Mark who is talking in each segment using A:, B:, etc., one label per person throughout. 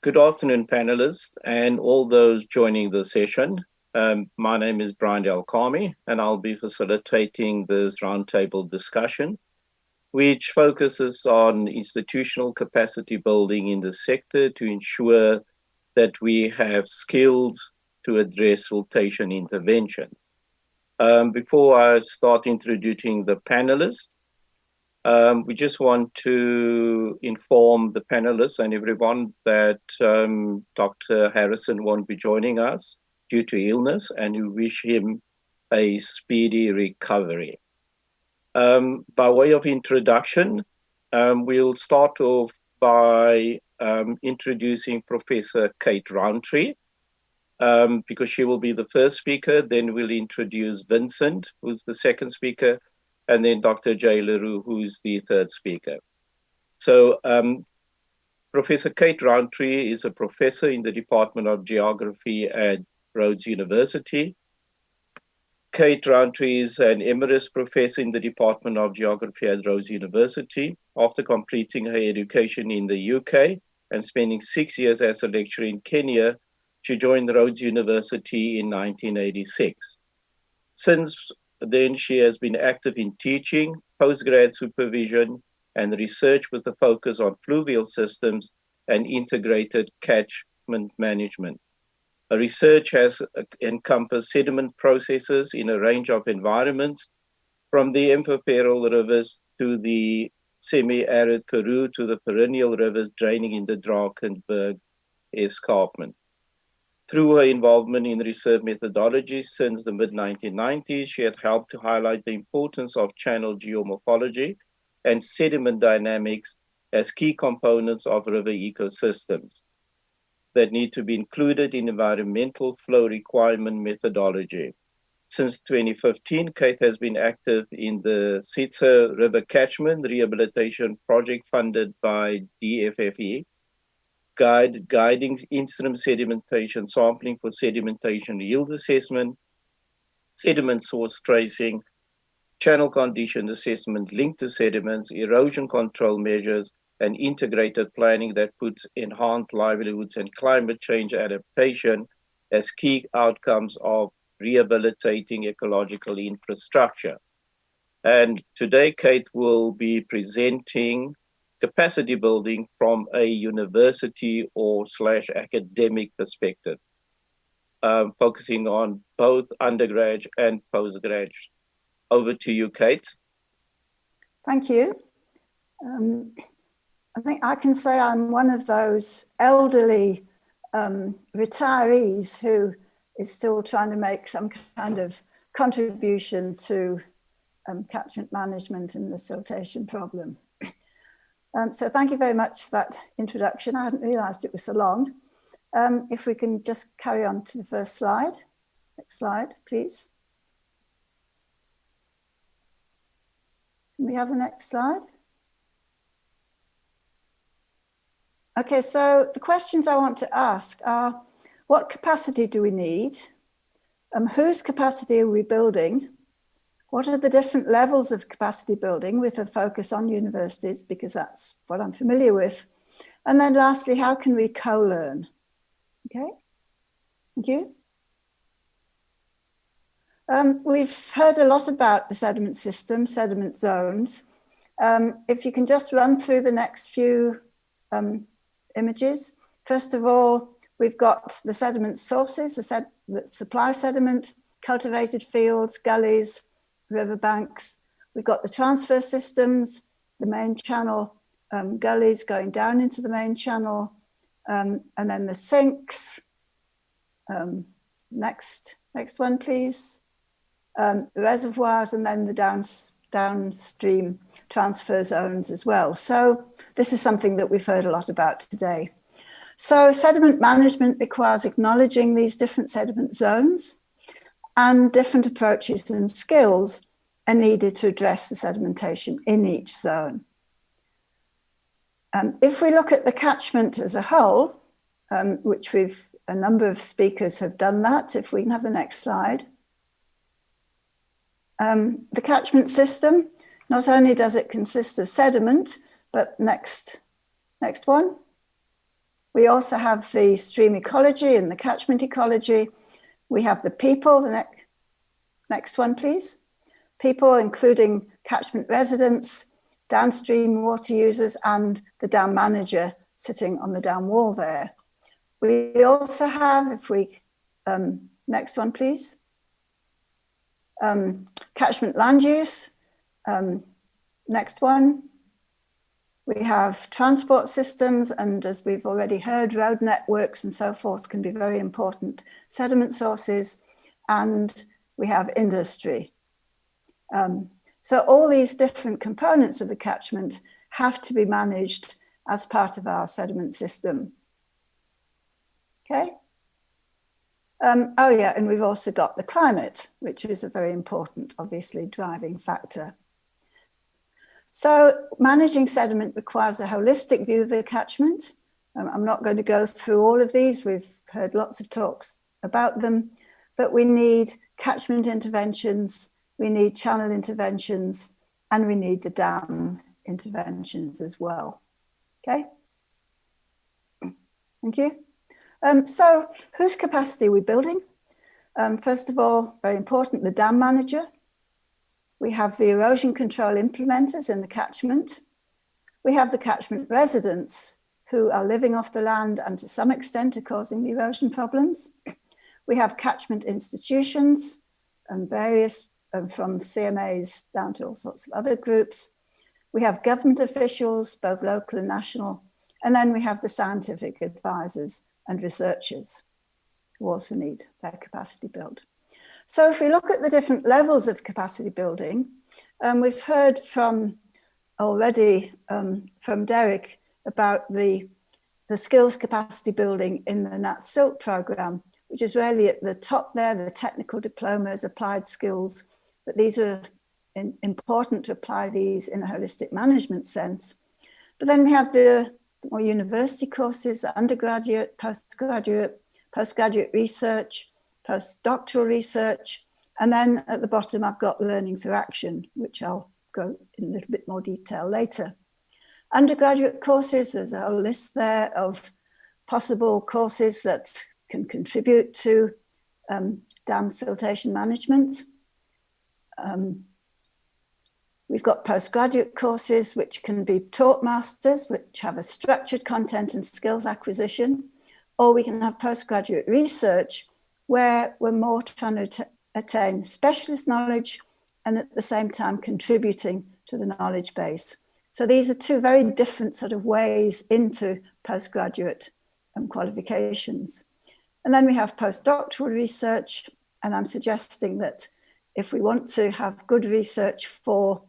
A: Good afternoon, panelists, and all those joining the session. My name is Brian Del Carmi, and I'll be facilitating this roundtable discussion, which focuses on institutional capacity building in the sector to ensure that we have skills to address siltation intervention. Before I start introducing the panelists, we just want to inform the panelists and everyone that Dr. Harrison won't be joining us due to illness, and we wish him a speedy recovery. By way of introduction, we'll start off by introducing Professor Kate Rountree, because she will be the first speaker. Then we'll introduce Vincent, who's the second speaker, and then Dr. Jay Leroux, who's the third speaker. So Professor Kate Rountree is a professor in the Department of Geography at Rhodes University. Kate Rountree is an emeritus professor in the Department of Geography at Rhodes University. After completing her education in the UK and spending 6 years as a lecturer in Kenya, she joined Rhodes University in 1986. Since then, she has been active in teaching, postgrad supervision, and research with a focus on fluvial systems and integrated catchment management. Her research has encompassed sediment processes in a range of environments, from the amphiferal rivers to the semi-arid Karoo to the perennial rivers draining in the Drakensberg escarpment. Through her involvement in research methodologies since the mid-1990s, she had helped to highlight the importance of channel geomorphology and sediment dynamics as key components of river ecosystems that need to be included in environmental flow requirement methodology. Since 2015, Kate has been active in the Sitsa River Catchment Rehabilitation Project funded by DFFE, guiding in-stream sedimentation sampling for sedimentation yield assessment, sediment source tracing, channel condition assessment linked to sediments, erosion control measures, and integrated planning that puts enhanced livelihoods and climate change adaptation as key outcomes of rehabilitating ecological infrastructure. And today, Kate will be presenting capacity building from a university or / academic perspective, focusing on both undergrad and postgrad. Over to you, Kate.
B: Thank you. I think I can say I'm one of those elderly retirees who is still trying to make some kind of contribution to catchment management and the siltation problem. So thank you very much for that introduction. I hadn't realized it was so long. If we can just carry on to the first slide. Next slide, please. Can we have the next slide? Okay, so the questions I want to ask are, what capacity do we need? Whose capacity are we building? What are the different levels of capacity building with a focus on universities, because that's what I'm familiar with? And then lastly, how can we co-learn? Okay, thank you. We've heard a lot about the sediment system, sediment zones. If you can just run through the next few images. First of all, we've got the sediment sources, the supply sediment, cultivated fields, gullies, riverbanks. We've got the transfer systems, the main channel, gullies going down into the main channel, and then the sinks. Next one, please. Reservoirs, and then the downstream transfer zones as well. So this is something that we've heard a lot about today. So sediment management requires acknowledging these different sediment zones, and different approaches and skills are needed to address the sedimentation in each zone. If we look at the catchment as a whole, which a number of speakers have done that, if we can have the next slide. The catchment system not only does it consist of sediment, but next one. We also have the stream ecology and the catchment ecology. We have the people, the next one, please. People, including catchment residents, downstream water users, and the dam manager sitting on the dam wall there. We also have, if we, next one, please. Catchment land use, next one. We have transport systems, and as we've already heard, road networks and so forth can be very important sediment sources, and we have industry. So all these different components of the catchment have to be managed as part of our sediment system. Okay. Oh yeah, and we've also got the climate, which is a very important, obviously, driving factor. So managing sediment requires a holistic view of the catchment. I'm not going to go through all of these. We've heard lots of talks about them, but we need catchment interventions, we need channel interventions, and we need the dam interventions as well. Okay, thank you. So whose capacity are we building? First of all, very important, the dam manager. We have the erosion control implementers in the catchment. We have the catchment residents who are living off the land and to some extent are causing the erosion problems. We have catchment institutions and various, from CMAs down to all sorts of other groups. We have government officials, both local and national, and then we have the scientific advisors and researchers who also need their capacity built. So if we look at the different levels of capacity building, we've heard from already from Derek about the skills capacity building in the NatSilt program, which is really at the top there, the technical diplomas, applied skills, but these are important to apply these in a holistic management sense. But then we have the more university courses, undergraduate, postgraduate research, postdoctoral research, and then at the bottom I've got learning through action, which I'll go in a little bit more detail later. Undergraduate courses, there's a whole list there of possible courses that can contribute to dam siltation management. We've got postgraduate courses which can be taught masters, which have a structured content and skills acquisition, or we can have postgraduate research where we're more trying to attain specialist knowledge and at the same time contributing to the knowledge base. So these are two very different sort of ways into postgraduate qualifications. And then we have postdoctoral research, and I'm suggesting that if we want to have good research for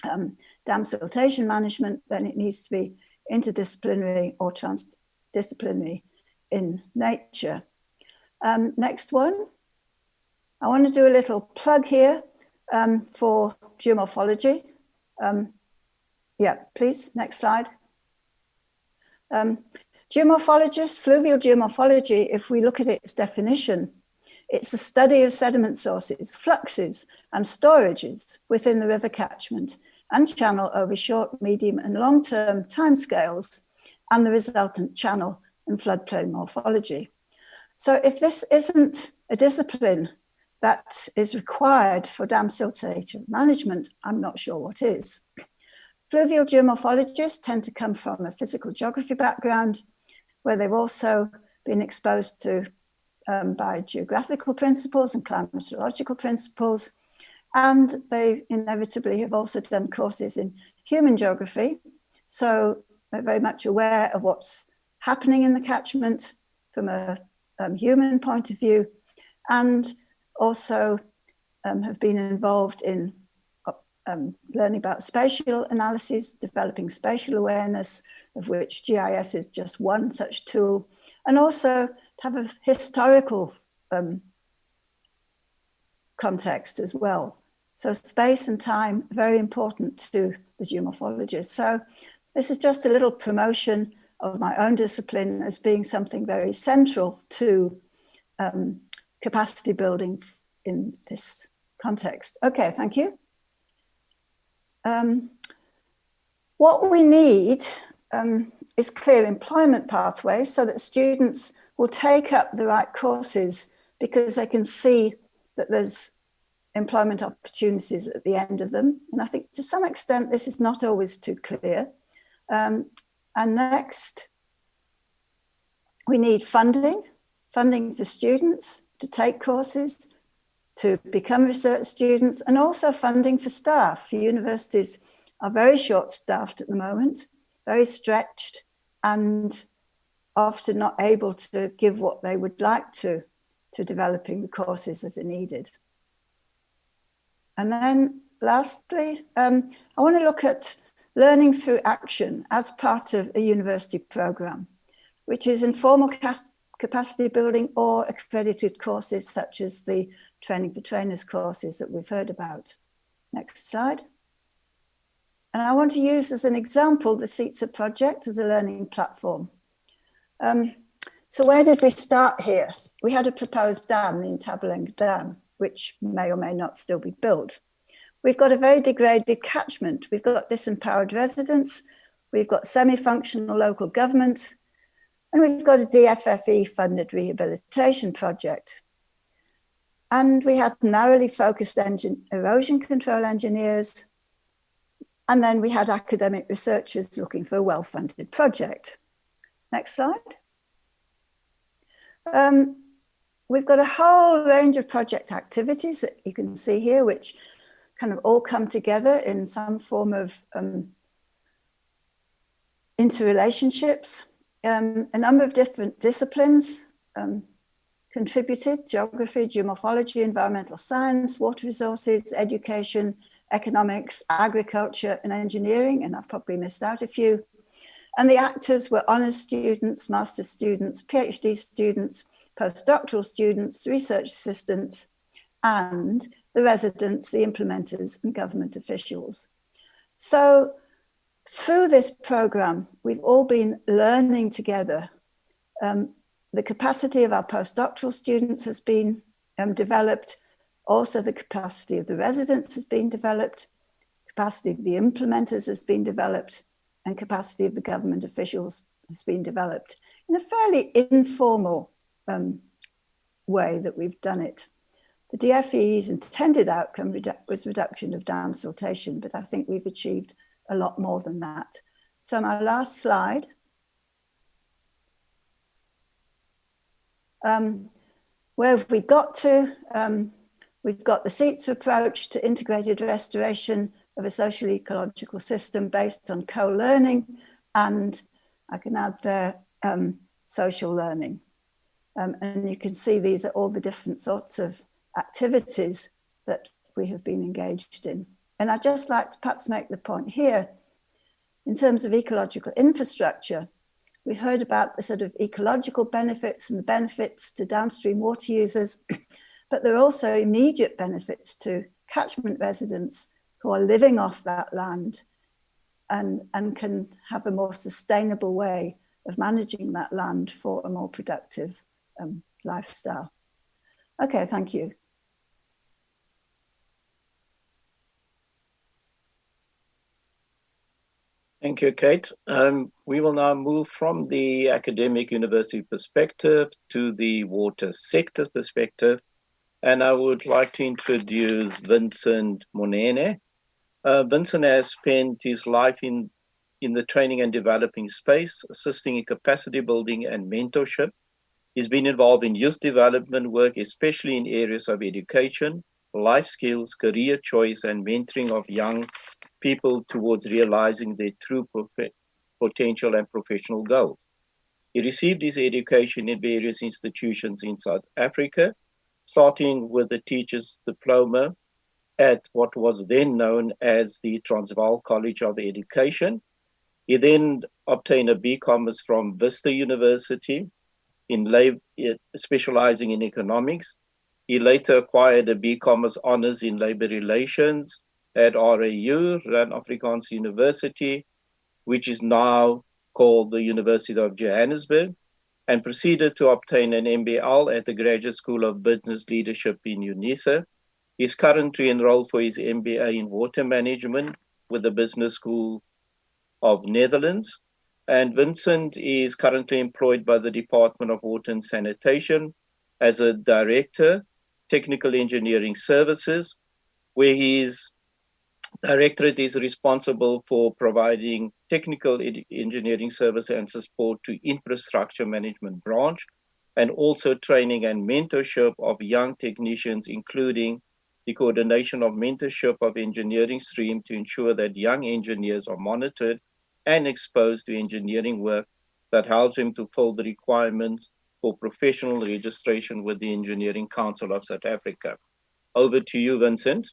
B: dam siltation management, then it needs to be interdisciplinary or transdisciplinary in nature. Next one. I want to do a little plug here for geomorphology. Yeah, please, next slide. Geomorphologists, fluvial geomorphology, if we look at its definition, it's the study of sediment sources, fluxes, and storages within the river catchment and channel over short, medium, and long-term timescales, and the resultant channel and floodplain morphology. So if this isn't a discipline that is required for dam siltation management, I'm not sure what is. Fluvial geomorphologists tend to come from a physical geography background, where they've also been exposed to by geographical principles and climatological principles. And they inevitably have also done courses in human geography. So they're very much aware of what's happening in the catchment from a human point of view, and also have been involved in learning about spatial analysis, developing spatial awareness, of which GIS is just one such tool, and also to have a historical context as well. So space and time, very important to the geomorphologist. So this is just a little promotion of my own discipline as being something very central to capacity building in this context. Okay, thank you. What we need is clear employment pathways so that students will take up the right courses because they can see that there's employment opportunities at the end of them. And I think to some extent, this is not always too clear. And next, we need funding for students to take courses, to become research students, and also funding for staff. Universities are very short-staffed at the moment, very stretched, and often not able to give what they would like to developing the courses that are needed. And then lastly, I want to look at learning through action as part of a university program, which is informal capacity building or accredited courses such as the Training for Trainers courses that we've heard about. Next slide. And I want to use as an example the CETSA project as a learning platform. So where did we start here? We had a proposed dam in Tabalenga Dam, which may or may not still be built. We've got a very degraded catchment. We've got disempowered residents, we've got semi-functional local government, and we've got a DFFE funded rehabilitation project. And we had narrowly focused erosion control engineers, and then we had academic researchers looking for a well-funded project. Next slide. We've got a whole range of project activities that you can see here, which kind of all come together in some form of interrelationships. A number of different disciplines contributed: geography, geomorphology, environmental science, water resources, education, economics, agriculture, and engineering, and I've probably missed out a few. And the actors were honours students, master's students, PhD students, postdoctoral students, research assistants, and the residents, the implementers, and government officials. So through this programme, we've all been learning together. The capacity of our postdoctoral students has been developed. Also, the capacity of the residents has been developed. Capacity of the implementers has been developed. And capacity of the government officials has been developed in a fairly informal way that we've done it. The DFE's intended outcome was reduction of dam siltation, but I think we've achieved a lot more than that. So my last slide. Where have we got to? We've got the CETSA approach to integrated restoration of a social ecological system based on co-learning, and I can add there social learning. And you can see these are all the different sorts of activities that we have been engaged in. And I'd just like to perhaps make the point here, in terms of ecological infrastructure, we've heard about the sort of ecological benefits and the benefits to downstream water users, but there are also immediate benefits to catchment residents who are living off that land and can have a more sustainable way of managing that land for a more productive lifestyle. Okay, thank you.
A: Thank you, Kate. We will now move from the academic university perspective to the water sector perspective. And I would like to introduce Vincent Monene. Vincent has spent his life in the training and developing space, assisting in capacity building and mentorship. He's been involved in youth development work, especially in areas of education, life skills, career choice, and mentoring of young people towards realizing their true potential and professional goals. He received his education in various institutions in South Africa, starting with the teacher's diploma at what was then known as the Transvaal College of Education. He then obtained a BCommerce from Vista University, specializing in economics. He later acquired a BCommerce honors in labor relations at RAU, Rand Afrikaans University, which is now called the University of Johannesburg, and proceeded to obtain an MBL at the Graduate School of Business Leadership in UNISA. He's currently enrolled for his MBA in water management with the Business School of Netherlands. And Vincent is currently employed by the Department of Water and Sanitation as a Director, Technical Engineering Services, where his directorate is responsible for providing technical engineering service and support to infrastructure management branch, and also training and mentorship of young technicians, including the coordination of mentorship of engineering stream to ensure that young engineers are monitored and exposed to engineering work that helps them to fill the requirements for professional registration with the Engineering Council of South Africa. Over to you, Vincent.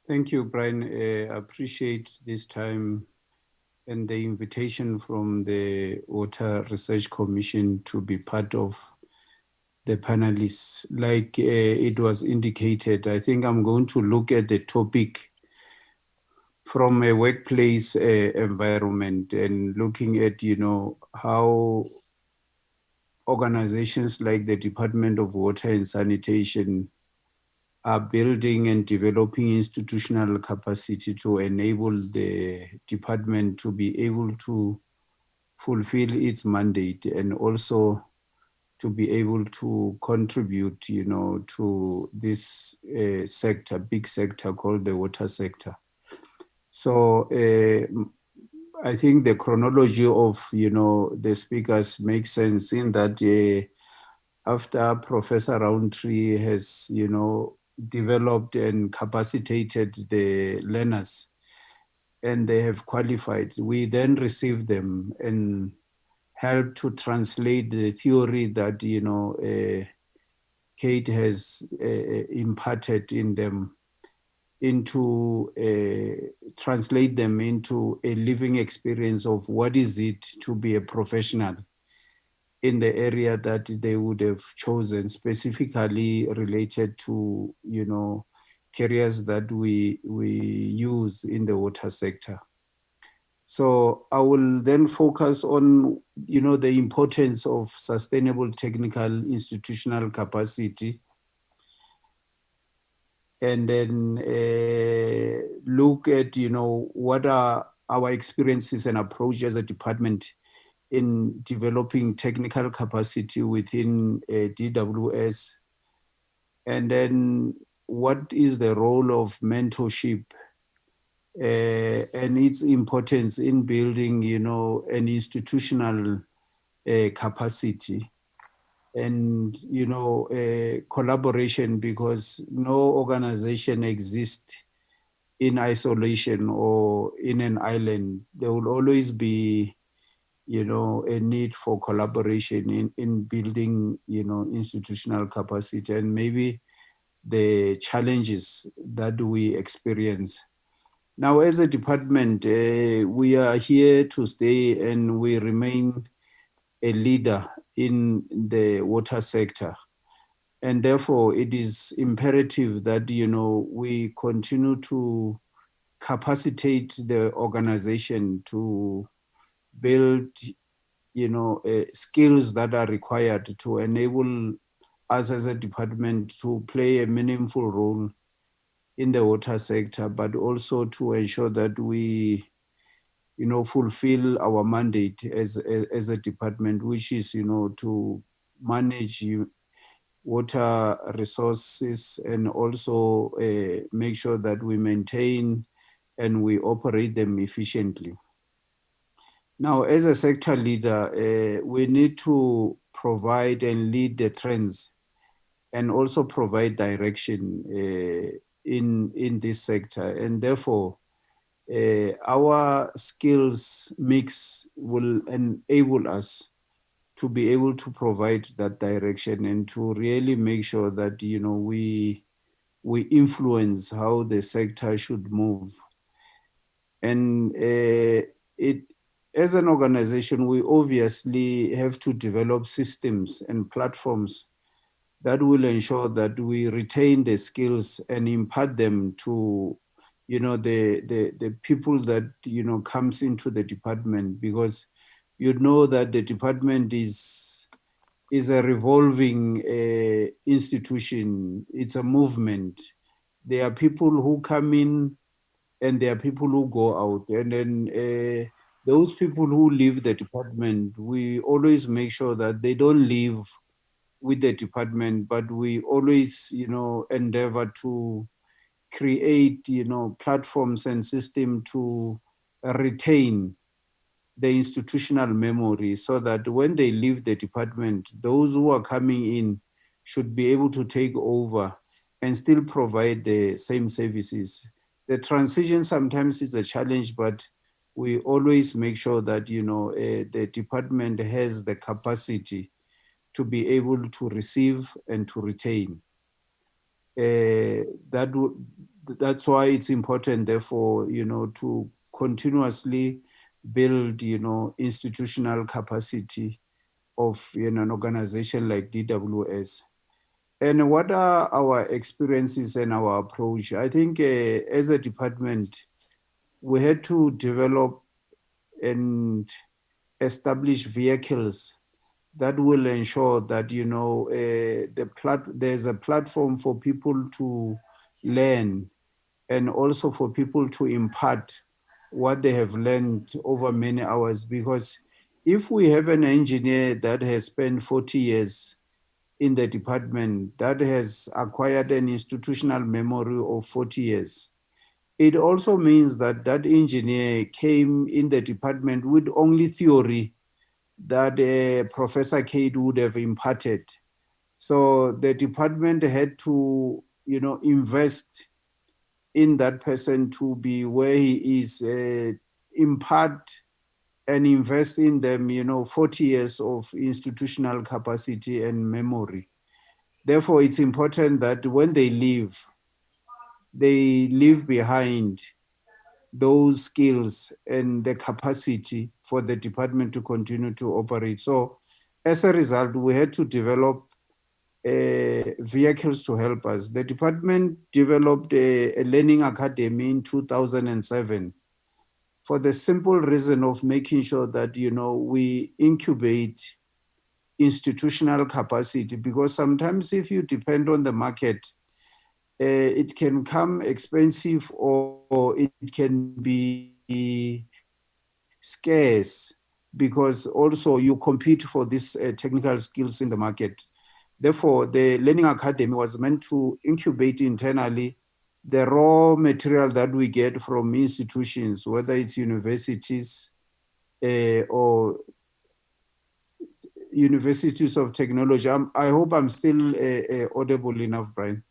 C: Thank you, Brian. I appreciate this time and the invitation from the Water Research Commission to be part of the panelists. Like it was indicated, I think I'm going to look at the topic from a workplace environment and looking at, how organizations like the Department of Water and Sanitation are building and developing institutional capacity to enable the department to be able to fulfill its mandate and also to be able to contribute, to this sector, big sector called the water sector. So I think the chronology of, the speakers makes sense in that after Professor Roundtree has, developed and capacitated the learners and they have qualified, we then receive them and help to translate the theory that, Kate has imparted in them into, translate them into a living experience of what is it to be a professional in the area that they would have chosen, specifically related to, careers that we use in the water sector. So I will then focus on, the importance of sustainable technical institutional capacity, and then look at, what are our experiences and approach as a department in developing technical capacity within DWS, and then what is the role of mentorship and its importance in building, an institutional capacity and, collaboration, because no organization exists in isolation or in an island. There will always be, a need for collaboration in building, institutional capacity and maybe the challenges that we experience. Now, as a department, we are here to stay and we remain a leader in the water sector. And therefore, it is imperative that, we continue to capacitate the organization to build, skills that are required to enable us as a department to play a meaningful role in the water sector, but also to ensure that we, fulfill our mandate as a department, which is, to manage water resources and also make sure that we maintain and we operate them efficiently. Now, as a sector leader, we need to provide and lead the trends and also provide direction in this sector. And therefore, our skills mix will enable us to be able to provide that direction and to really make sure that, we influence how the sector should move. And as an organization, we obviously have to develop systems and platforms that will ensure that we retain the skills and impart them to, the people that, comes into the department, because that the department is is a revolving institution. It's a movement. There are people who come in and there are people who go out. And then those people who leave the department, we always make sure that they don't leave with the department, but we always, endeavor to create, platforms and system to retain the institutional memory so that when they leave the department, those who are coming in should be able to take over and still provide the same services. The transition sometimes is a challenge, but we always make sure that, the department has the capacity to be able to receive and to retain. That's why it's important, therefore, to continuously build, institutional capacity of an organization like DWS. And what are our experiences and our approach? I think as a department, we had to develop and establish vehicles that will ensure that there's a platform for people to learn and also for people to impart what they have learned over many hours. Because if we have an engineer that has spent 40 years in the department, that has acquired an institutional memory of 40 years, it also means that that engineer came in the department with only theory that Professor Cade would have imparted. So the department had to, invest in that person to be where he is, impart and invest in them, 40 years of institutional capacity and memory. Therefore, it's important that when they leave behind those skills and the capacity for the department to continue to operate. So as a result, we had to develop vehicles to help us. The department developed a learning academy in 2007 for the simple reason of making sure that, we incubate institutional capacity, because sometimes if you depend on the market, it can come expensive or it can be scarce, because also you compete for these technical skills in the market. Therefore, the Learning Academy was meant to incubate internally the raw material that we get from institutions, whether it's universities or universities of technology. I hope I'm still audible enough, Brian.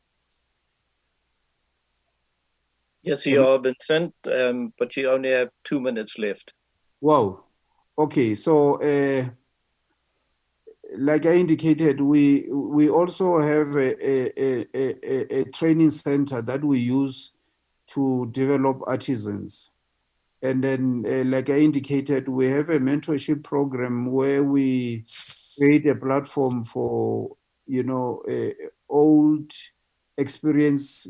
A: Yes, you are, Vincent, but you only have 2 minutes left.
C: Wow. Okay, so like I indicated, we also have a training center that we use to develop artisans. And then, like I indicated, we have a mentorship program where we create a platform for, old experienced,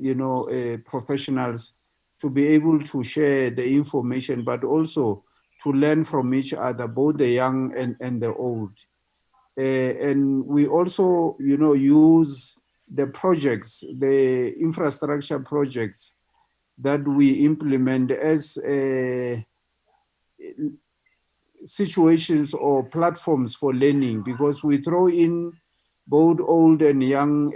C: professionals to be able to share the information, but also to learn from each other, both the young and the old. And we also, use the projects, the infrastructure projects that we implement as situations or platforms for learning, because we throw in both old and young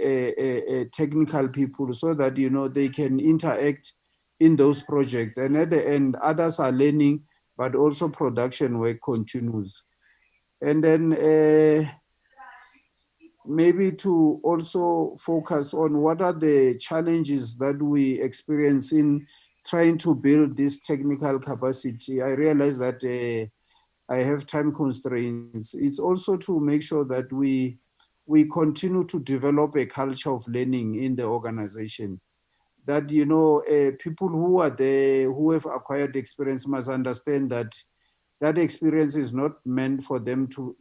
C: technical people so that, they can interact in those projects. And at the end, others are learning, but also production work continues. And then maybe to also focus on what are the challenges that we experience in trying to build this technical capacity. I realize that I have time constraints. It's also to make sure that we continue to develop a culture of learning in the organization. That, people who are there, who have acquired experience, must understand that that experience is not meant for them to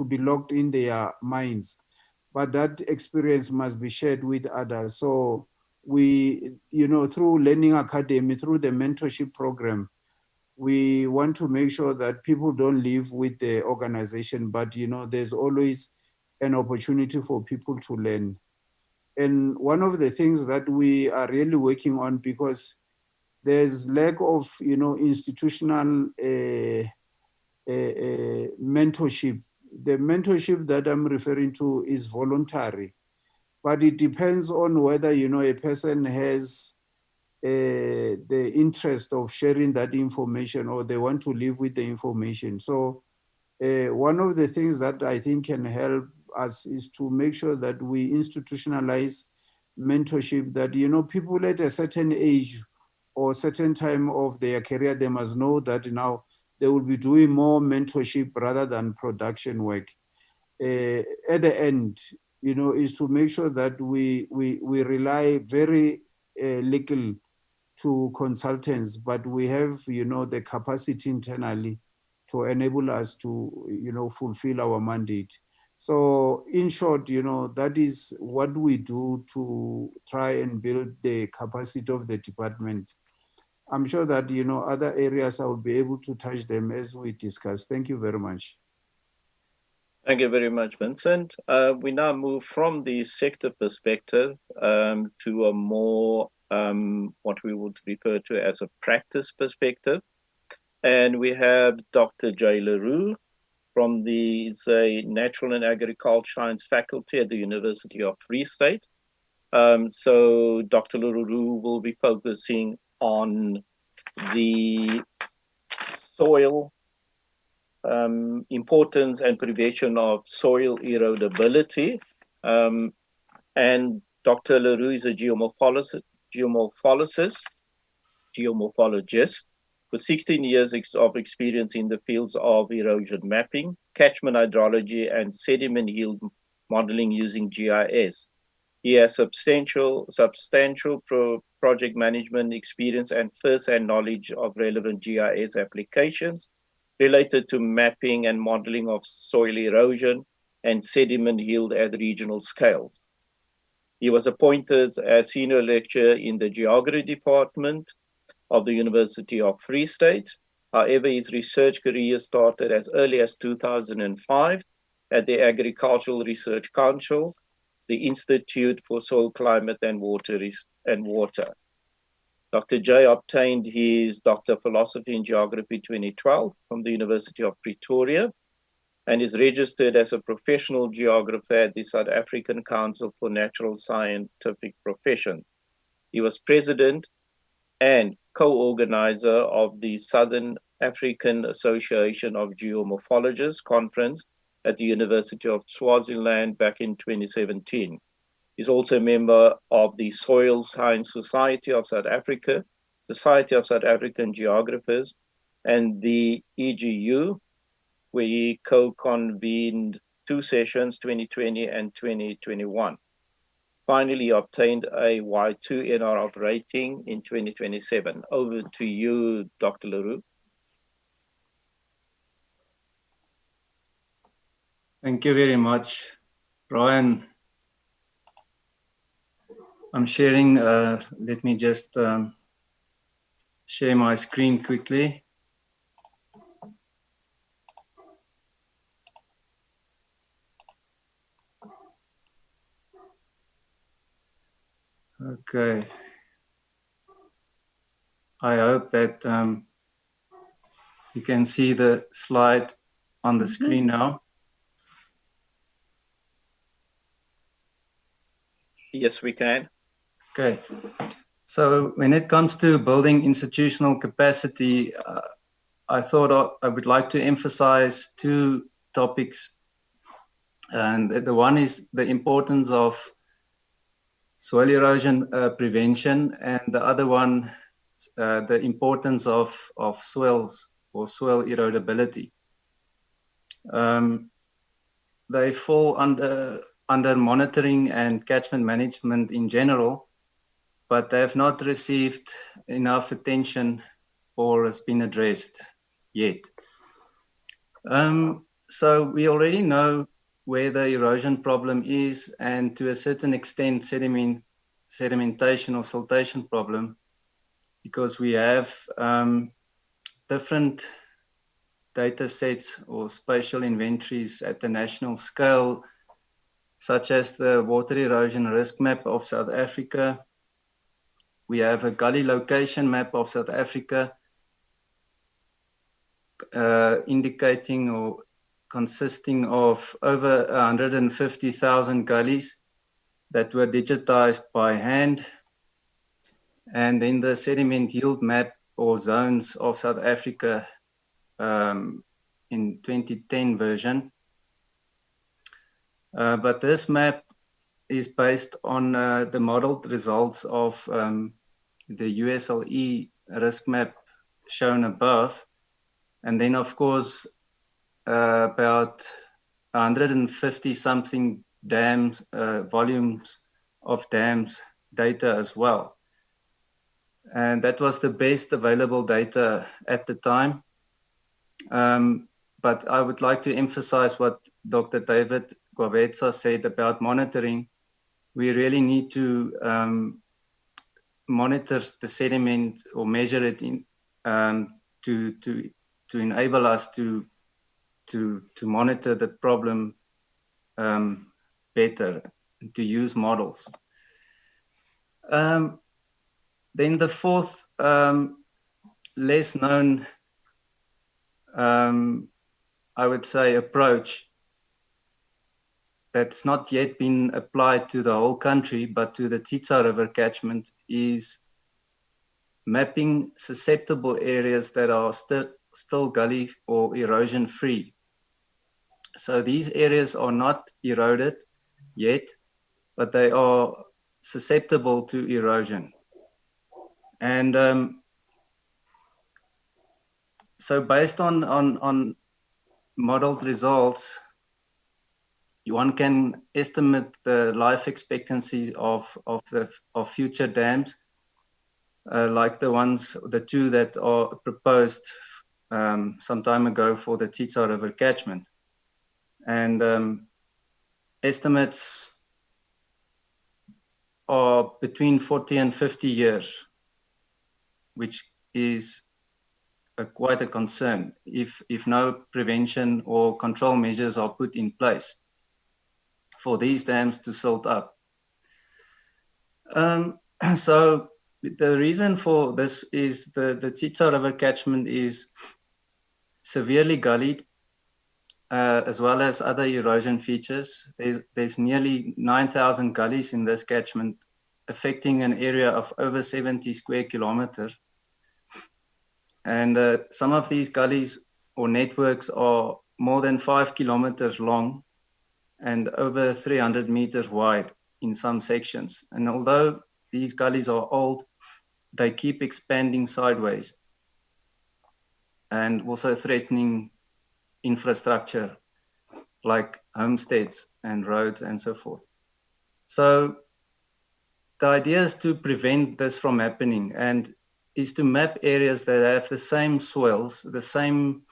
C: be locked in their minds, but that experience must be shared with others. So we, through Learning Academy, through the mentorship program, we want to make sure that people don't leave with the organization, but there's always an opportunity for people to learn. And one of the things that we are really working on, because there's lack of institutional mentorship. The mentorship that I'm referring to is voluntary, but it depends on whether a person has the interest of sharing that information, or they want to live with the information. So one of the things that I think can help us is to make sure that we institutionalize mentorship, that people at a certain age or certain time of their career, they must know that now they will be doing more mentorship rather than production work. At the end, is to make sure that we rely very little to consultants, but we have the capacity internally to enable us to fulfill our mandate. So in short, that is what we do to try and build the capacity of the department. I'm sure that other areas I will be able to touch them as we discuss. Thank you very much.
A: Thank you very much, Vincent. We now move from the sector perspective to a more what we would refer to as a practice perspective. And we have Dr. Jay Leroux from the Natural and Agricultural Science Faculty at the University of Free State. So Dr. Leroux will be focusing on the soil importance and prevention of soil erodibility. And Dr. Leroux is a geomorphologist with 16 years of experience in the fields of erosion mapping, catchment hydrology, and sediment yield modeling using GIS. He has substantial project management experience and first-hand knowledge of relevant GIS applications related to mapping and modeling of soil erosion and sediment yield at regional scales. He was appointed as senior lecturer in the geography department of the University of Free State. However, his research career started as early as 2005 at the Agricultural Research Council, the Institute for Soil, Climate and Water. Dr. Jay obtained his Doctor of Philosophy in Geography 2012 from the University of Pretoria and is registered as a professional geographer at the South African Council for Natural Scientific Professions. He was president and co-organizer of the Southern African Association of Geomorphologists conference at the University of Swaziland back in 2017. He's also a member of the Soil Science Society of South Africa, Society of South African Geographers, and the EGU, where he co-convened 2 sessions, 2020 and 2021. Finally, he obtained a Y2 NRF rating in 2027. Over to you, Dr. Leroux.
D: Thank you very much, Brian. I'm sharing, let me just share my screen quickly. Okay. I hope that you can see the slide on the screen now.
A: Yes, we can.
D: Okay. So when it comes to building institutional capacity, I thought I would like to emphasize 2 topics. And the one is the importance of soil erosion prevention, and the other one, the importance of soils or soil erodibility. They fall under monitoring and catchment management in general, but they have not received enough attention or has been addressed yet. So we already know where the erosion problem is, and to a certain extent sedimentation or siltation problem, because we have different data sets or spatial inventories at the national scale, such as the water erosion risk map of South Africa. We have a gully location map of South Africa, indicating or consisting of over 150,000 gullies that were digitized by hand. And then the sediment yield map or zones of South Africa in 2010 version. But this map is based on the modeled results of the USLE risk map shown above. And then, of course, about 150 something dams, volumes of dams data as well. And that was the best available data at the time. But I would like to emphasize what Dr. David Gwabetsa said about monitoring. We really need to monitor the sediment or measure it in, to enable us to monitor the problem better, to use models. Then the fourth, less known, I would say, approach that's not yet been applied to the whole country, but to the Tita River catchment, is mapping susceptible areas that are still gully or erosion free. So these areas are not eroded yet, but they are susceptible to erosion. And so based on modeled results, one can estimate the life expectancy of future dams, like the two that are proposed some time ago for the Tita River catchment. And estimates are between 40 and 50 years, which is quite a concern if no prevention or control measures are put in place for these dams to silt up. So the reason for this is the Tita River catchment is severely gullied, as well as other erosion features. There's nearly 9,000 gullies in this catchment, affecting an area of over 70 square kilometers. And some of these gullies or networks are more than 5 kilometers long and over 300 meters wide in some sections. And although these gullies are old, they keep expanding sideways and also threatening infrastructure like homesteads and roads and so forth. So the idea is to prevent this from happening, and is to map areas that have the same soils, the same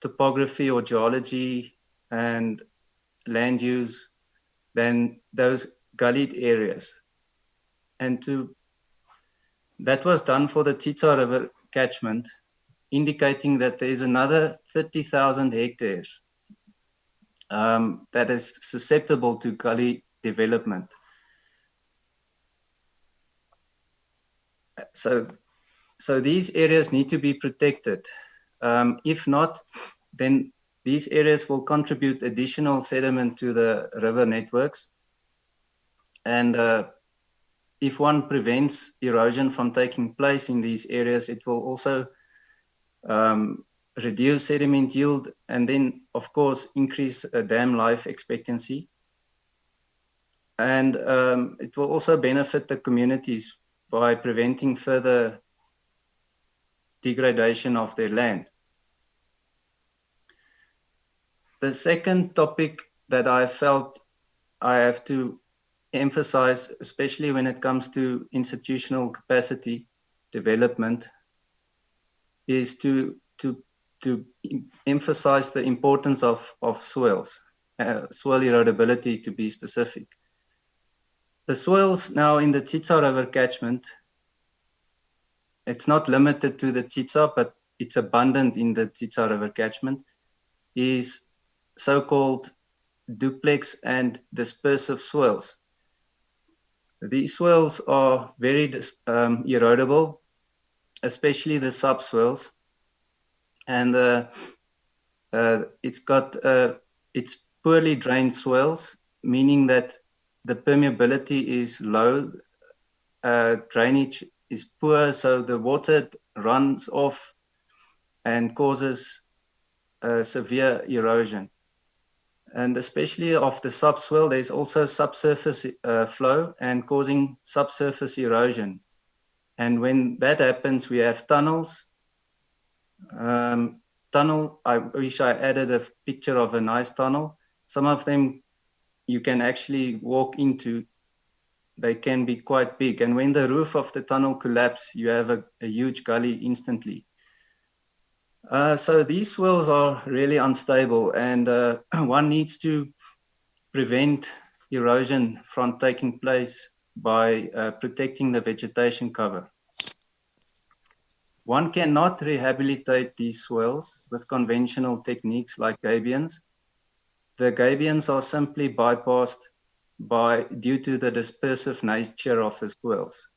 D: topography or geology and land use than those gullied areas. And that was done for the Tita River catchment, indicating that there is another 30,000 hectares that is susceptible to gully development. So these areas need to be protected. If not, then these areas will contribute additional sediment to the river networks. And if one prevents erosion from taking place in these areas, it will also reduce sediment yield, and then, of course, increase dam life expectancy. And it will also benefit the communities by preventing further degradation of their land. The second topic that I felt I have to emphasize, especially when it comes to institutional capacity development, is to emphasize the importance of soils, soil erodibility to be specific. The soils now in the Tita River catchment it's not limited to the Tsitsa, but it's abundant in the Tsitsa River catchment, is so-called duplex and dispersive swells. These swells are very erodible, especially the subswells, and it's poorly drained swells, meaning that the permeability is low, drainage is poor, so the water runs off and causes severe erosion. And especially of the subswell, there's also subsurface flow and causing subsurface erosion. And when that happens, we have tunnels. I wish I added a picture of a nice tunnel. Some of them you can actually walk into. They can be quite big. And when the roof of the tunnel collapses, you have a huge gully instantly. So these swells are really unstable, and one needs to prevent erosion from taking place by protecting the vegetation cover. One cannot rehabilitate these swells with conventional techniques like gabions. The gabions are simply bypassed due to the dispersive nature of the swells.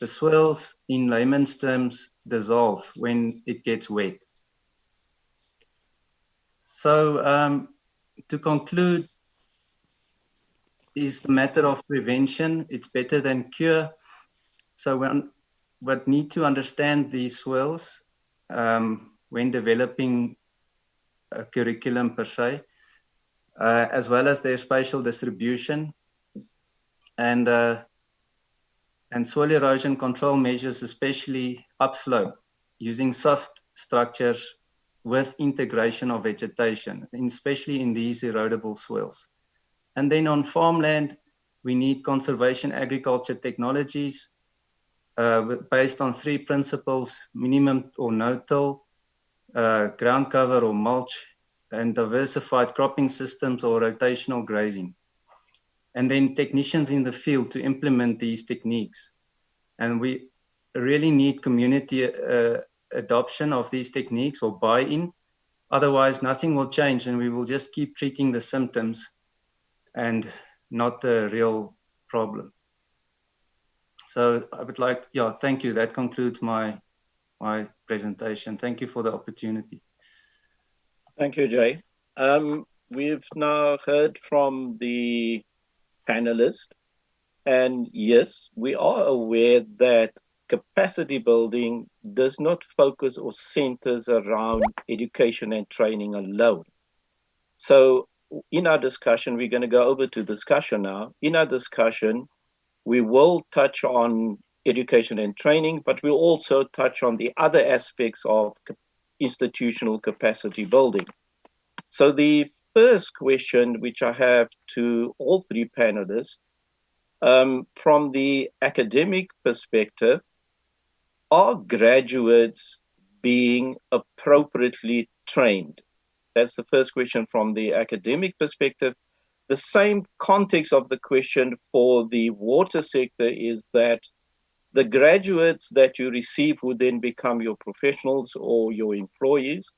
D: The swells, in layman's terms, dissolve when it gets wet. So to conclude, is the matter of prevention. It's better than cure. So we need to understand these swells when developing a curriculum per se, as well as their spatial distribution and soil erosion control measures, especially upslope, using soft structures with integration of vegetation, especially in these erodible swells. And then on farmland, we need conservation agriculture technologies based on 3 principles: minimum or no till, ground cover or mulch, and diversified cropping systems or rotational grazing. And then technicians in the field to implement these techniques. And we really need community adoption of these techniques or buy-in. Otherwise, nothing will change, and we will just keep treating the symptoms and not the real problem. So I would like to, thank you. That concludes my presentation. Thank you for the opportunity.
A: Thank you, Jay. We've now heard from the panelists, and yes, we are aware that capacity building does not focus or centers around education and training alone. So in our discussion, we're going to go over to discussion now. In our discussion, we will touch on education and training, but we'll also touch on the other aspects of institutional capacity building. So the first question, which I have to all 3 panelists, from the academic perspective, are graduates being appropriately trained? That's the first question from the academic perspective. The same context of the question for the water sector is that the graduates that you receive who then become your professionals or your employees,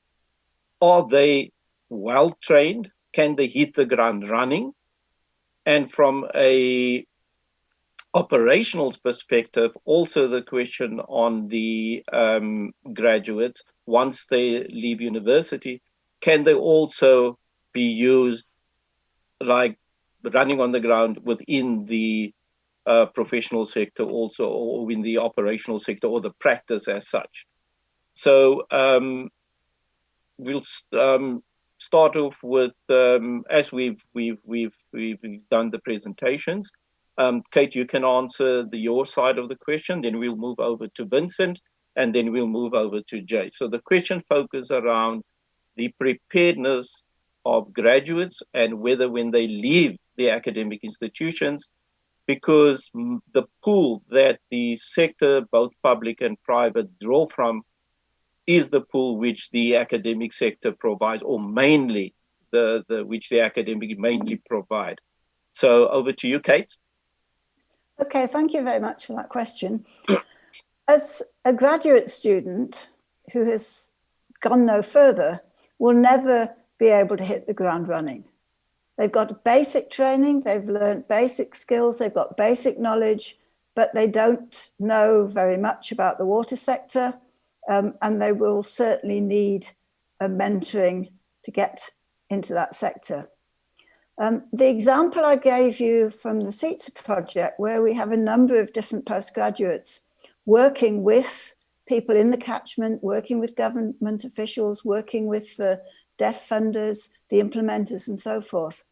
A: are they well trained? Can they hit the ground running? And from a operational perspective, also the question on the graduates, once they leave university, can they also be used like running on the ground within the professional sector also, or in the operational sector, or the practice as such? So we'll start off with, as we've done the presentations. Kate, you can answer your side of the question, then we'll move over to Vincent, and then we'll move over to Jay. So the question focuses around the preparedness of graduates and whether when they leave the academic institutions, because the pool that the sector, both public and private, draw from is the pool which the academic sector provides, or mainly which the academic mainly provide. So over to you, Kate.
B: Okay, thank you very much for that question. as a graduate student who has gone no further will never be able to hit the ground running. They've got basic training, they've learned basic skills, they've got basic knowledge, but they don't know very much about the water sector, and they will certainly need a mentoring to get into that sector. The example I gave you from the CETSA project, where we have a number of different postgraduates working with people in the catchment, working with government officials, working with the deaf funders, the implementers, and so forth.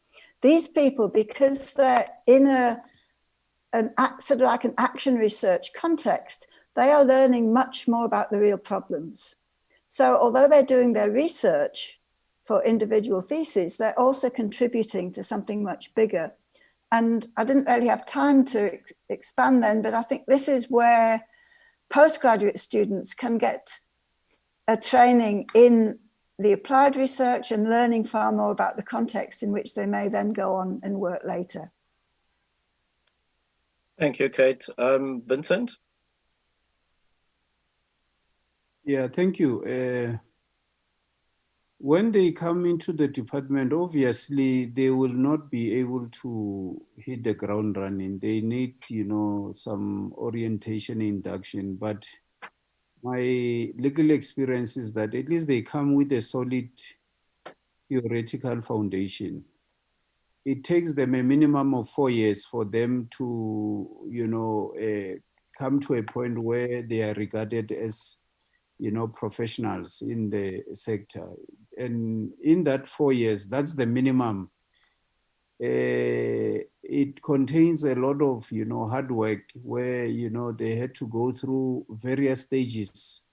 B: These people, because they're in an sort of like an action research context, they are learning much more about the real problems. So although they're doing their research for individual theses, they're also contributing to something much bigger. And I didn't really have time to expand then, but I think this is where postgraduate students can get a training in the applied research and learning far more about the context in which they may then go on and work later.
A: Thank you, Kate. Vincent?
C: Yeah, thank you. When they come into the department, obviously they will not be able to hit the ground running. They need, some orientation, induction, but my legal experience is that at least they come with a solid theoretical foundation. It takes them a minimum of 4 years for them to, come to a point where they are regarded as, professionals in the sector. And in that 4 years, that's the minimum. It contains a lot of, hard work where, they had to go through various stages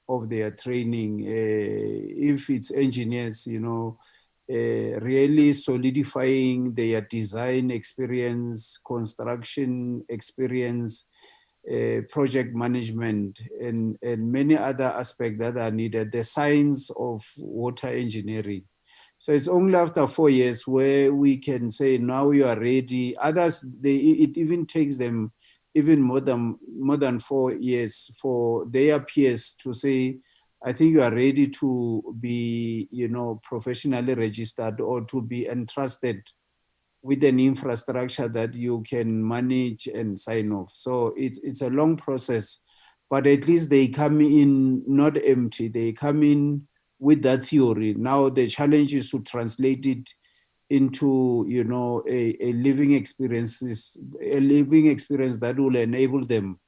C: of their training. If it's engineers, really solidifying their design experience, construction experience, project management, and many other aspects that are needed, the science of water engineering. So it's only after 4 years where we can say, now you are ready. Others, it even takes them even more than 4 years for their peers to say, I think you are ready to be, professionally registered or to be entrusted with an infrastructure that you can manage and sign off. So it's a long process, but at least they come in not empty. They come in with that theory. Now the challenge is to translate it into, a living experience that will enable them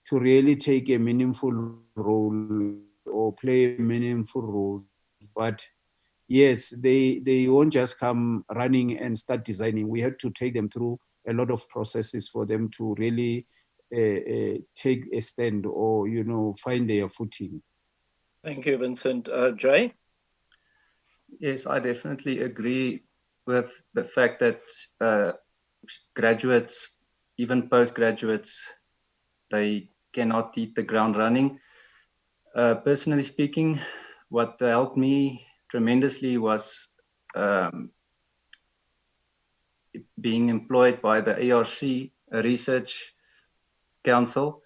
C: to really take a meaningful role or play a meaningful role. But yes, they won't just come running and start designing. We have to take them through a lot of processes for them to really take a stand or, find their footing.
A: Thank you, Vincent. Jay?
D: Yes, I definitely agree with the fact that graduates, even postgraduates, they cannot hit the ground running. Personally speaking, what helped me tremendously was being employed by the ARC, a research council,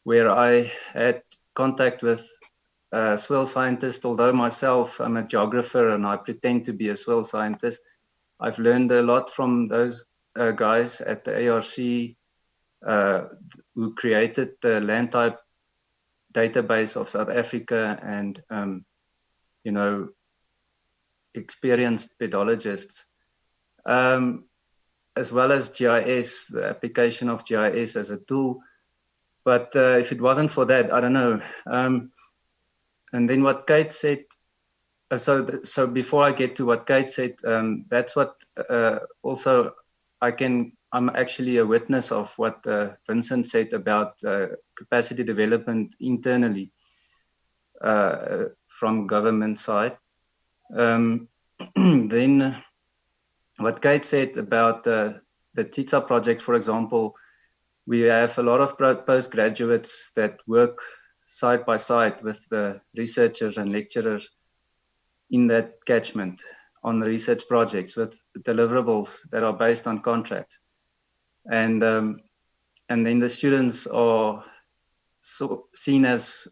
D: where I had contact with soil scientists. Although myself, I'm a geographer and I pretend to be a soil scientist, I've learned a lot from those guys at the ARC who created the land type database of South Africa, and experienced pedologists, as well as GIS, the application of GIS as a tool. But if it wasn't for that, I don't know. And then what Kate said, so before I get to what Kate said, that's what also I'm actually a witness of what Vincent said about capacity development internally from government side. Then what Kate said about the TITSA project, for example, we have a lot of postgraduates that work side by side with the researchers and lecturers in that catchment on research projects with deliverables that are based on contracts. And then the students are seen as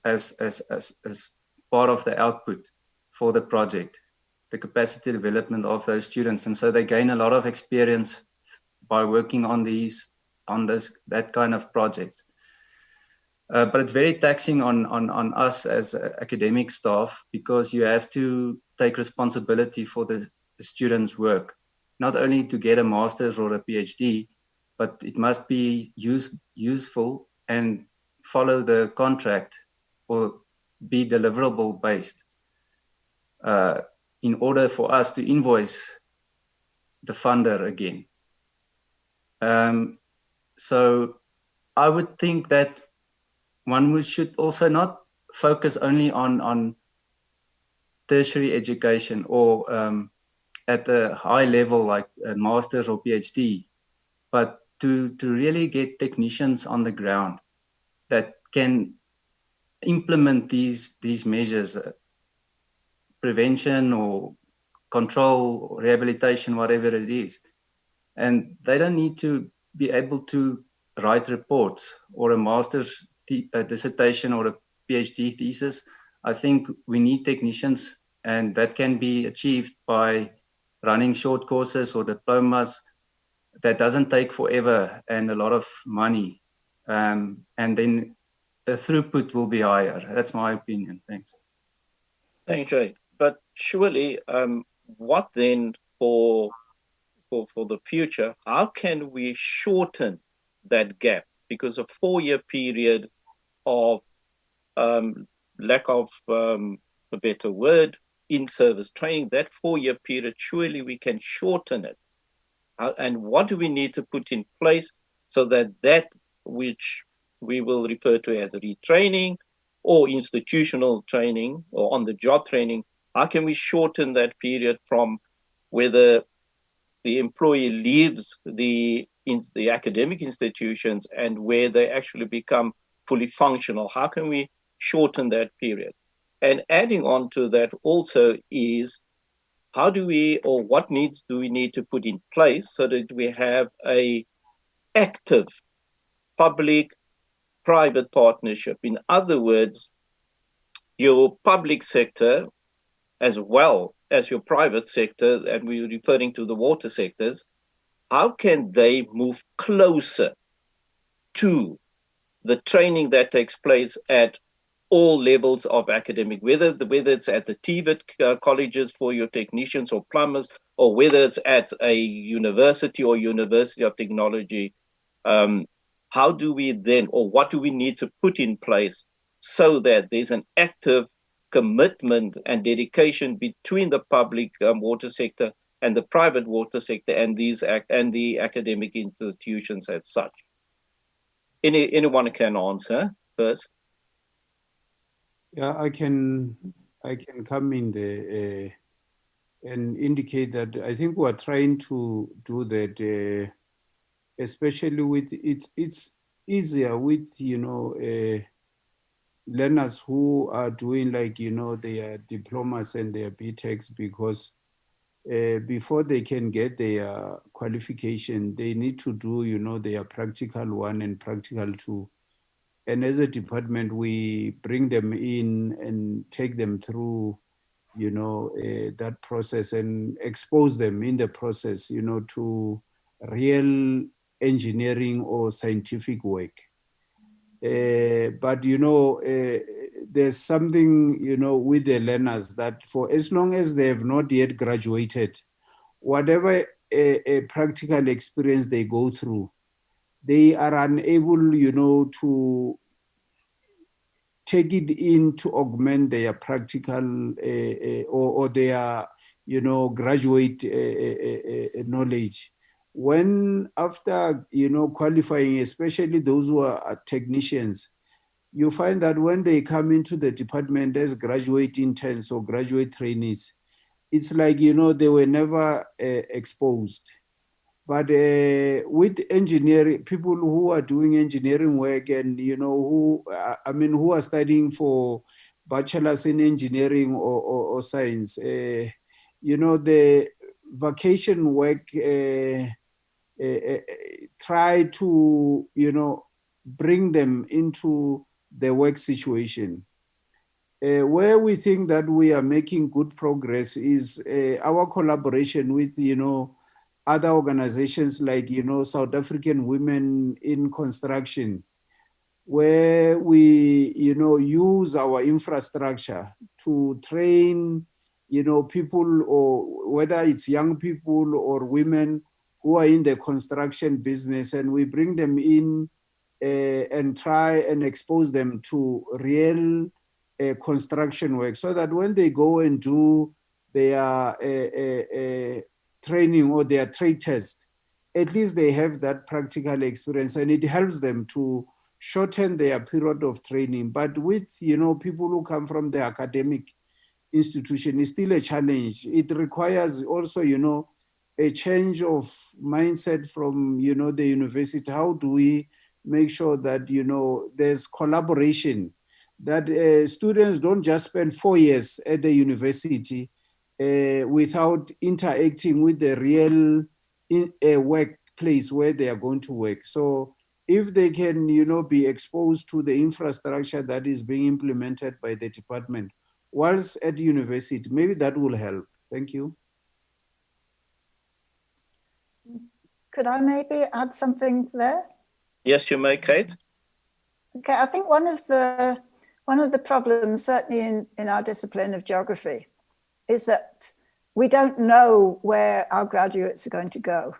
D: part of the output for the project, the capacity development of those students. And so they gain a lot of experience by working on that kind of projects. But it's very taxing on us as academic staff, because you have to take responsibility for the students' work, not only to get a master's or a PhD, but it must be useful and follow the contract or be deliverable based in order for us to invoice the funder again. So I would think that one should also not focus only on tertiary education or at a high level like a master's or PhD, but to really get technicians on the ground that can implement these measures, prevention or control, or rehabilitation, whatever it is. And they don't need to be able to write reports or a master's dissertation or a PhD thesis. I think we need technicians, and that can be achieved by running short courses or diplomas that doesn't take forever and a lot of money. And then the throughput will be higher. That's my opinion. Thanks.
A: Thanks, Jay. But surely, what then for the future? How can we shorten that gap? Because a 4-year period of lack of a better word, in-service training, that 4-year period, surely we can shorten it. And what do we need to put in place so that which we will refer to as retraining or institutional training or on-the-job training, how can we shorten that period from whether the employee leaves the academic institutions and where they actually become fully functional? How can we shorten that period? And adding on to that also is, how do we, or what needs do we need to put in place so that we have a active public-private partnership? In other words, your public sector as well as your private sector, and we're referring to the water sectors, how can they move closer to the training that takes place at all levels of academic, whether it's at the TVET colleges for your technicians or plumbers, or whether it's at a university or University of Technology? How do we then, or what do we need to put in place so that there's an active commitment and dedication between the public water sector and the private water sector and the academic institutions as such? Anyone can answer first.
C: Yeah, I can come in there and indicate that I think we're trying to do that, especially with it's easier with learners who are doing their diplomas and their BTechs, because before they can get their qualification, they need to do their practical 1 and practical 2. And as a department, we bring them in and take them through, that process and expose them in the process, to real engineering or scientific work. But, there's something, with the learners that for as long as they have not yet graduated, whatever a practical experience they go through, they are unable, to take it in to augment their practical or their, graduate knowledge. When after, qualifying, especially those who are technicians, you find that when they come into the department as graduate interns or graduate trainees, it's like, they were never exposed. But with engineering, people who are doing engineering work and, who are studying for bachelors in engineering or science, the vacation work try to, bring them into the work situation. Where we think that we are making good progress is our collaboration with, other organizations like, South African Women in Construction, where we, use our infrastructure to train, people, or whether it's young people or women who are in the construction business, and we bring them in and try and expose them to real construction work, so that when they go and do their training or their trade test, at least they have that practical experience, and it helps them to shorten their period of training. But with, people who come from the academic institution, it's still a challenge. It requires also, a change of mindset from, the university. How do we make sure that, there's collaboration, that students don't just spend 4 years at the university without interacting with the real workplace where they are going to work. So if they can, be exposed to the infrastructure that is being implemented by the department whilst at university, maybe that will help. Thank you.
B: Could I maybe add something there?
A: Yes, you may, Kate.
B: Okay, I think one of the problems, certainly in our discipline of geography, is that we don't know where our graduates are going to go.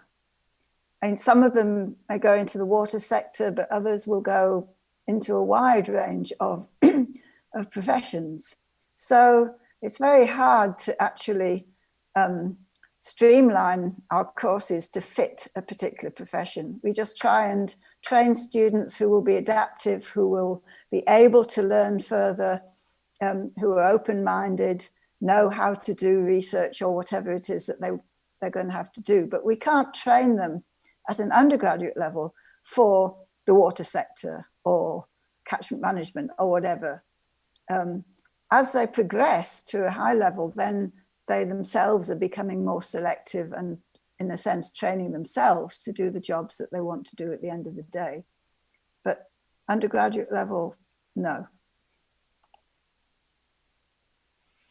B: And some of them may go into the water sector, but others will go into a wide range of, of professions. So it's very hard to actually streamline our courses to fit a particular profession. We just try and train students who will be adaptive, who will be able to learn further, who are open-minded, know how to do research or whatever it is that they're going to have to do. But we can't train them at an undergraduate level for the water sector or catchment management or whatever. As they progress to a high level, then they themselves are becoming more selective and, in a sense, training themselves to do the jobs that they want to do at the end of the day. But undergraduate level, no.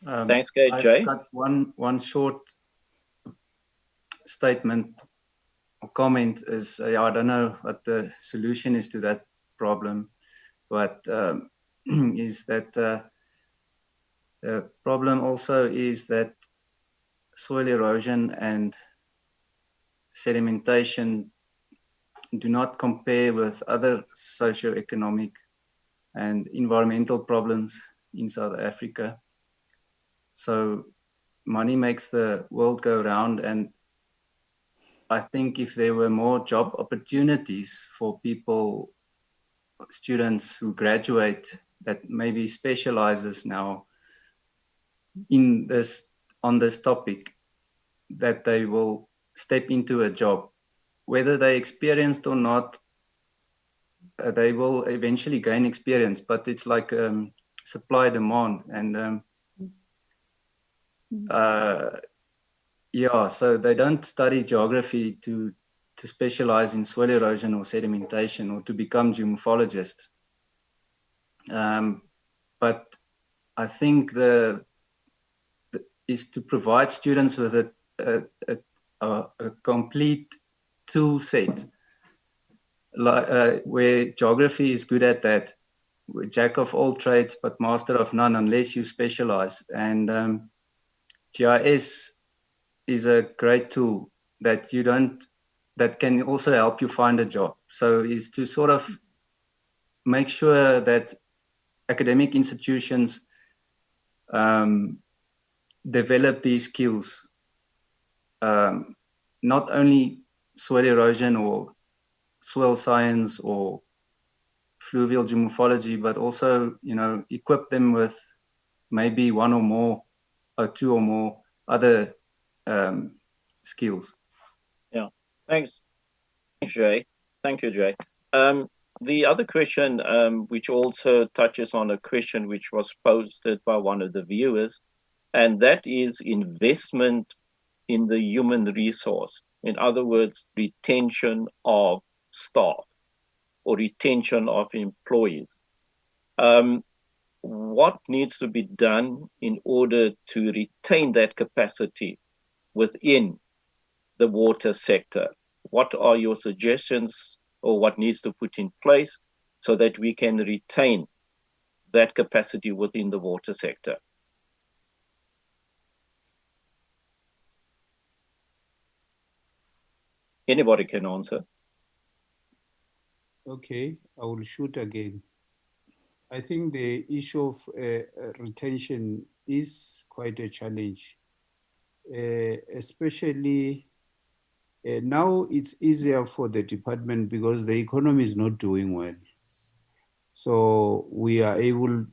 A: Thanks, Kate.
D: I've
A: Jay?
D: got one short statement or comment is, I don't know what the solution is to that problem, but is that the problem also is that soil erosion and sedimentation do not compare with other socioeconomic and environmental problems in South Africa. So money makes the world go round, and I think if there were more job opportunities for people, students who graduate that maybe specializes now in this, on this topic, that they will step into a job, whether they experienced or not, they will eventually gain experience, but it's like supply demand. And yeah, so they don't study geography to specialize in soil erosion or sedimentation or to become geomorphologists. But I think is to provide students with a complete tool set, where geography is good at that. We're jack of all trades, but master of none unless you specialize. And GIS is a great tool that that can also help you find a job. So is to sort of make sure that academic institutions develop these skills, not only soil erosion or soil science or fluvial geomorphology, but also, equip them with maybe one or more or two or more other skills.
A: Yeah, thanks, Jay. Thank you, Jay. The other question, which also touches on a question which was posted by one of the viewers, and that is investment in the human resource. In other words, retention of staff or retention of employees. what needs to be done in order to retain that capacity within the water sector? What are your suggestions, or what needs to put in place so that we can retain that capacity within the water sector? Anybody can answer.
C: Okay, I will shoot again. I think the issue of retention is quite a challenge, especially now it's easier for the department because the economy is not doing well. So we are able,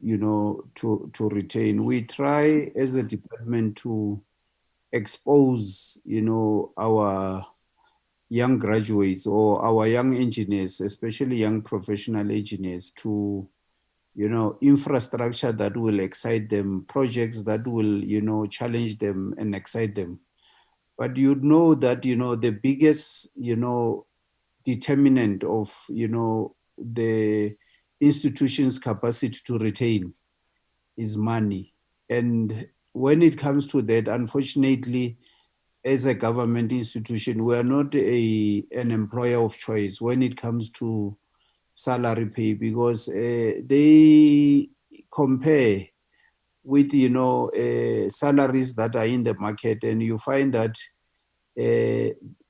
C: to retain. We try as a department to expose, our young graduates or our young engineers, especially young professional engineers, to infrastructure that will excite them, projects that will challenge them and excite them. But that the biggest determinant of the institution's capacity to retain is money. And when it comes to that, unfortunately, as a government institution, we are not an employer of choice when it comes to salary pay, because they compare with salaries that are in the market, and you find that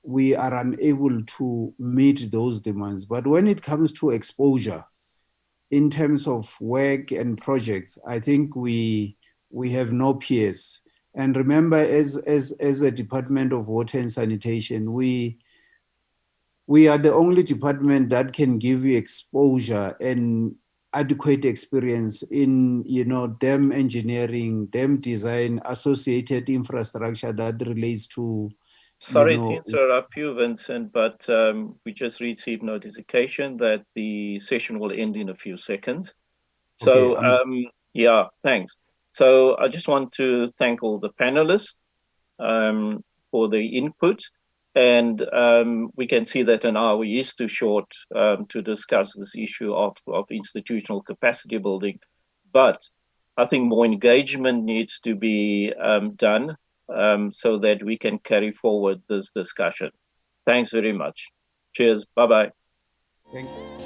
C: we are unable to meet those demands. But when it comes to exposure in terms of work and projects, I think we have no peers. And remember, as a Department of Water and Sanitation, we are the only department that can give you exposure and adequate experience in dam engineering, dam design, associated infrastructure that relates to
A: Sorry to interrupt you, Vincent, but we just received notification that the session will end in a few seconds. So,
C: Okay,
A: yeah, thanks. So I just want to thank all the panelists for the input. And we can see that an hour is too short to discuss this issue of institutional capacity building. But I think more engagement needs to be done so that we can carry forward this discussion. Thanks very much. Cheers. Bye-bye.
C: Thank you.